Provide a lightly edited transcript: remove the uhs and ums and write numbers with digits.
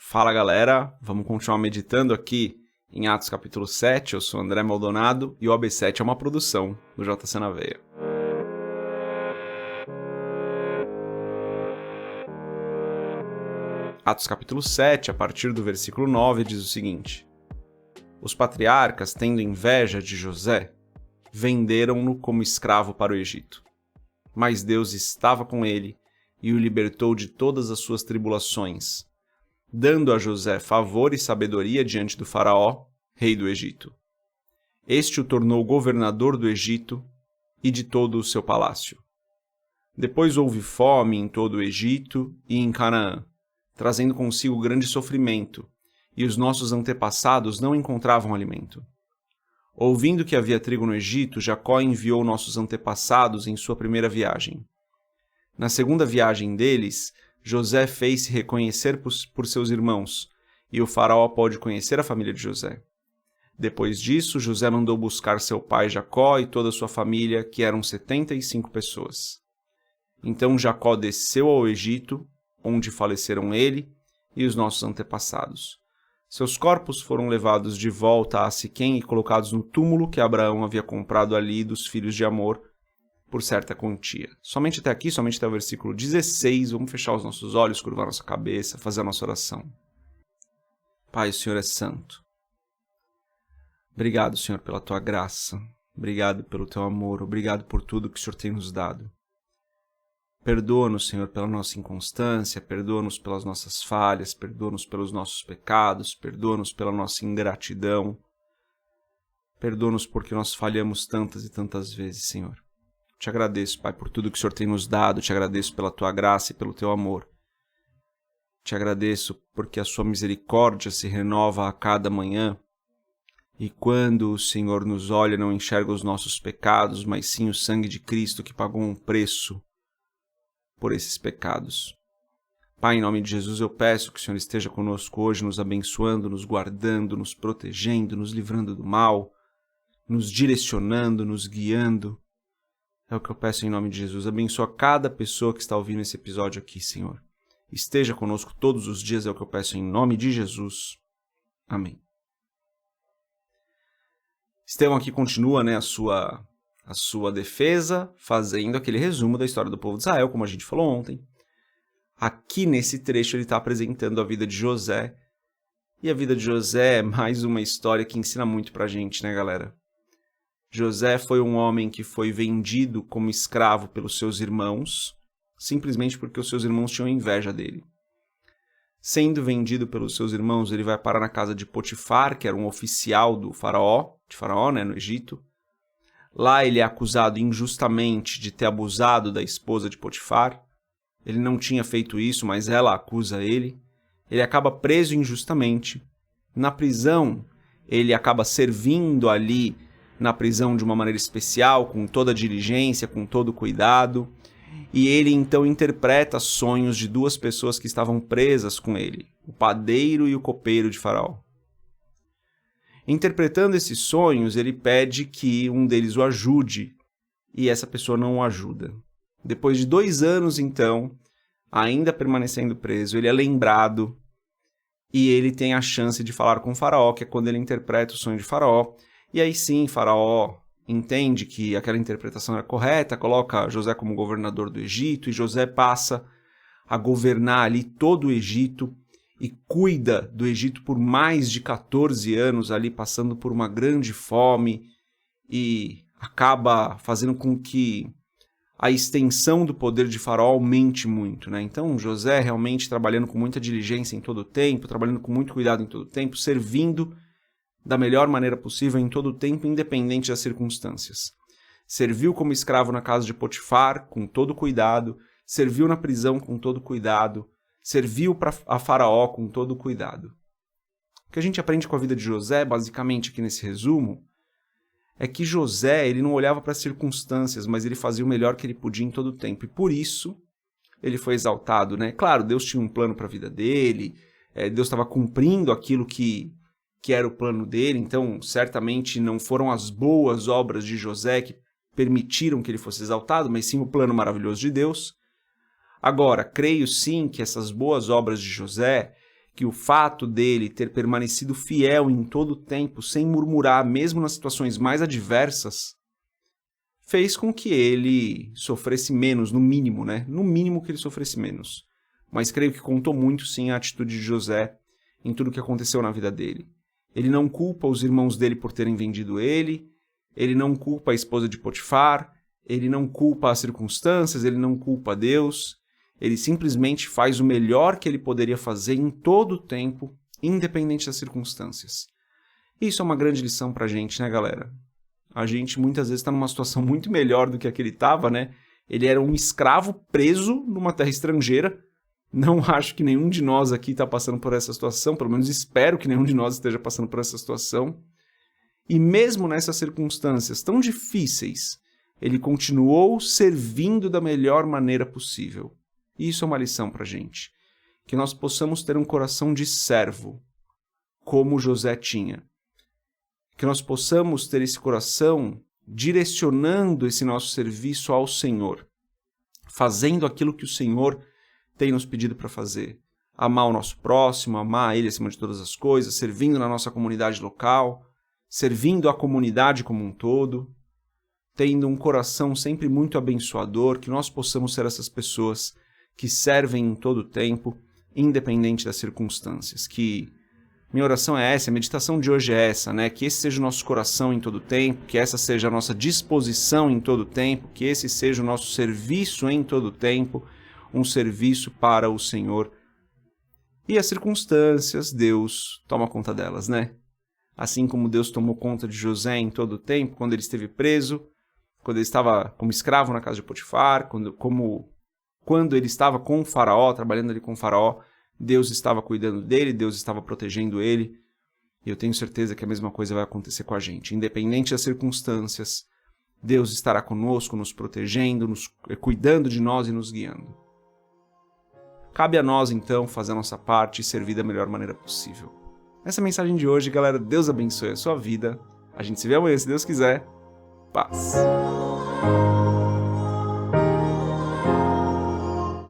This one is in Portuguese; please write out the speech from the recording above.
Fala galera, vamos continuar meditando aqui em Atos capítulo 7, eu sou André Maldonado e o AB7 é uma produção do JC na Veia. Atos capítulo 7, a partir do versículo 9, diz o seguinte: Os patriarcas, tendo inveja de José, venderam-no como escravo para o Egito. Mas Deus estava com ele e o libertou de todas as suas tribulações, dando a José favor e sabedoria diante do faraó, rei do Egito. Este o tornou governador do Egito e de todo o seu palácio. Depois houve fome em todo o Egito e em Canaã, trazendo consigo grande sofrimento, e os nossos antepassados não encontravam alimento. Ouvindo que havia trigo no Egito, Jacó enviou nossos antepassados em sua primeira viagem. Na segunda viagem deles, José fez-se reconhecer por seus irmãos, e o faraó pôde conhecer a família de José. Depois disso, José mandou buscar seu pai Jacó e toda a sua família, que eram 75 pessoas. Então Jacó desceu ao Egito, onde faleceram ele e os nossos antepassados. Seus corpos foram levados de volta a Siquém e colocados no túmulo que Abraão havia comprado ali dos filhos de Amor, por certa quantia. Somente até aqui, somente até o versículo 16, vamos fechar os nossos olhos, curvar nossa cabeça, fazer a nossa oração. Pai, o Senhor é santo. Obrigado, Senhor, pela Tua graça. Obrigado pelo Teu amor. Obrigado por tudo que o Senhor tem nos dado. Perdoa-nos, Senhor, pela nossa inconstância, perdoa-nos pelas nossas falhas, perdoa-nos pelos nossos pecados, perdoa-nos pela nossa ingratidão. Perdoa-nos porque nós falhamos tantas e tantas vezes, Senhor. Te agradeço, Pai, por tudo que o Senhor tem nos dado. Te agradeço pela Tua graça e pelo Teu amor. Te agradeço porque a Sua misericórdia se renova a cada manhã. E quando o Senhor nos olha, não enxerga os nossos pecados, mas sim o sangue de Cristo que pagou um preço por esses pecados. Pai, em nome de Jesus, eu peço que o Senhor esteja conosco hoje, nos abençoando, nos guardando, nos protegendo, nos livrando do mal, nos direcionando, nos guiando. É o que eu peço em nome de Jesus. Abençoa cada pessoa que está ouvindo esse episódio aqui, Senhor. Esteja conosco todos os dias, é o que eu peço em nome de Jesus. Amém. Estevão aqui continua, a sua defesa, fazendo aquele resumo da história do povo de Israel, como a gente falou ontem. Aqui nesse trecho ele está apresentando a vida de José. E a vida de José é mais uma história que ensina muito pra gente, né, galera? José foi um homem que foi vendido como escravo pelos seus irmãos, simplesmente porque os seus irmãos tinham inveja dele. Sendo vendido pelos seus irmãos, ele vai parar na casa de Potifar, que era um oficial do faraó, no Egito. Lá ele é acusado injustamente de ter abusado da esposa de Potifar. Ele não tinha feito isso, mas ela acusa ele. Ele acaba preso injustamente. Na prisão, ele acaba servindo ali na prisão de uma maneira especial, com toda a diligência, com todo o cuidado, e ele então interpreta sonhos de duas pessoas que estavam presas com ele, o padeiro e o copeiro de Faraó. Interpretando esses sonhos, ele pede que um deles o ajude, e essa pessoa não o ajuda. Depois de 2 anos, então, ainda permanecendo preso, ele é lembrado, e ele tem a chance de falar com o Faraó, que é quando ele interpreta o sonho de Faraó. E aí sim, Faraó entende que aquela interpretação era correta, coloca José como governador do Egito, e José passa a governar ali todo o Egito e cuida do Egito por mais de 14 anos, ali passando por uma grande fome, e acaba fazendo com que a extensão do poder de Faraó aumente muito, né? Então José realmente trabalhando com muita diligência em todo o tempo, trabalhando com muito cuidado em todo o tempo, servindo da melhor maneira possível em todo o tempo, independente das circunstâncias. Serviu como escravo na casa de Potifar, com todo cuidado, serviu na prisão com todo cuidado, serviu a Faraó com todo cuidado. O que a gente aprende com a vida de José, basicamente aqui nesse resumo, é que José ele não olhava para as circunstâncias, mas ele fazia o melhor que ele podia em todo o tempo, e por isso ele foi exaltado, né? Claro, Deus tinha um plano para a vida dele, Deus estava cumprindo aquilo que era o plano dele, então certamente não foram as boas obras de José que permitiram que ele fosse exaltado, mas sim o plano maravilhoso de Deus. Agora, creio sim que essas boas obras de José, que o fato dele ter permanecido fiel em todo o tempo, sem murmurar, mesmo nas situações mais adversas, fez com que ele sofresse menos, no mínimo, né? No mínimo que ele sofresse menos. Mas creio que contou muito, sim, a atitude de José em tudo o que aconteceu na vida dele. Ele não culpa os irmãos dele por terem vendido ele não culpa a esposa de Potifar, ele não culpa as circunstâncias, ele não culpa Deus, ele simplesmente faz o melhor que ele poderia fazer em todo o tempo, independente das circunstâncias. Isso é uma grande lição pra gente, né, galera? A gente muitas vezes está numa situação muito melhor do que a que ele estava, né? Ele era um escravo preso numa terra estrangeira. Não acho que nenhum de nós aqui está passando por essa situação, pelo menos espero que nenhum de nós esteja passando por essa situação. E mesmo nessas circunstâncias tão difíceis, ele continuou servindo da melhor maneira possível. E isso é uma lição para a gente. Que nós possamos ter um coração de servo, como José tinha. Que nós possamos ter esse coração direcionando esse nosso serviço ao Senhor, fazendo aquilo que o Senhor tem nos pedido para fazer. Amar o nosso próximo, amar Ele acima de todas as coisas, servindo na nossa comunidade local, servindo a comunidade como um todo, tendo um coração sempre muito abençoador, que nós possamos ser essas pessoas que servem em todo o tempo, independente das circunstâncias. Que minha oração é essa, a meditação de hoje é essa, né? Que esse seja o nosso coração em todo o tempo, que essa seja a nossa disposição em todo o tempo, que esse seja o nosso serviço em todo o tempo, um serviço para o Senhor. E as circunstâncias, Deus toma conta delas, né? Assim como Deus tomou conta de José em todo o tempo, quando ele esteve preso, quando ele estava como escravo na casa de Potifar, quando ele estava com o faraó, trabalhando ali com o faraó, Deus estava cuidando dele, Deus estava protegendo ele. E eu tenho certeza que a mesma coisa vai acontecer com a gente. Independente das circunstâncias, Deus estará conosco, nos protegendo, cuidando de nós e nos guiando. Cabe a nós, então, fazer a nossa parte e servir da melhor maneira possível. Essa é a mensagem de hoje, galera. Deus abençoe a sua vida. A gente se vê amanhã, se Deus quiser. Paz.